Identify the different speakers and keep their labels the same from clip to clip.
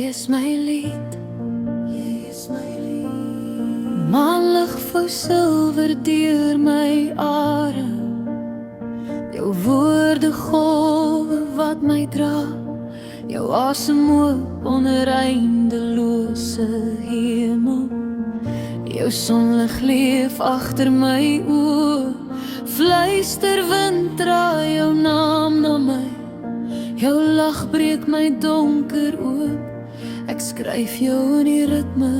Speaker 1: is my lied, maanlig vou silwer deur my are. Jou woorde golwe wat my dra, jou asem oop onder eindelose hemel. Jou sonlig leef agter my oë, fluister wind dra jou naam na my. Jou lag breek my donker oop, ek skryf jou in die ritme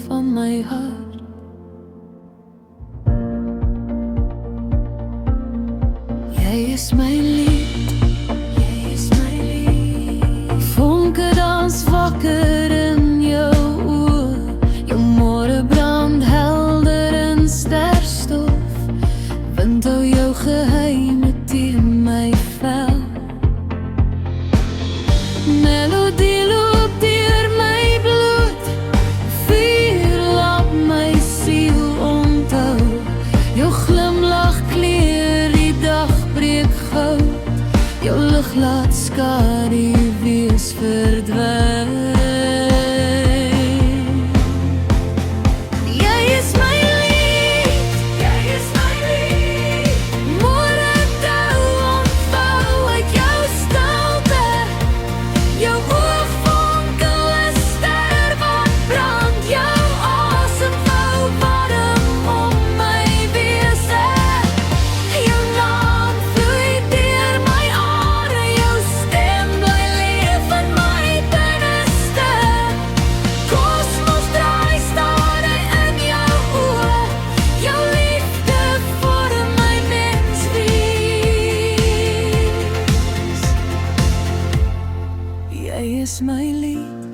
Speaker 1: van my hart. Jy is my lied, vonke dans wakker in jou oë, jou môre brand helder in sterstof, wind hou jou geheime teen my vel. Melodie loop deur my bloed, vuur laat my siel onthou, jou glimlach kleur die dag breek goud, jou lig laat skadu wees verdwyn. Jy is my lied, môre dou ontvou uit jou stilte, jou oog fonkel ster wat brand, jou asem vou warm om my wese, jou naam vloei deur my are, jou stem bly leef in my binneste, kosmos draai stadig in jou oë, jou liefde vorm my menswees. Jy is my lied,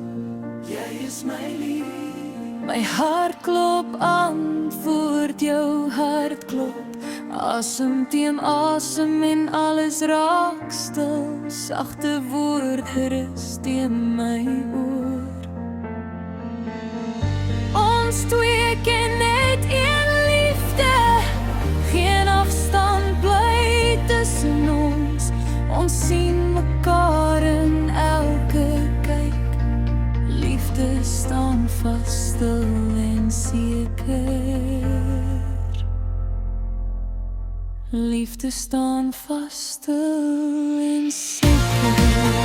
Speaker 1: my hart klop antwoord jou hart klop, asem teen asem en alles raak stil, sagte woorde rus teen my oor. Ons twee ken net een liefde, geen afstand bly tussen ons, ons sien mekaar in elke kyk, liefde staan vas, stil en seker. Liefde staan vas, stil en seker.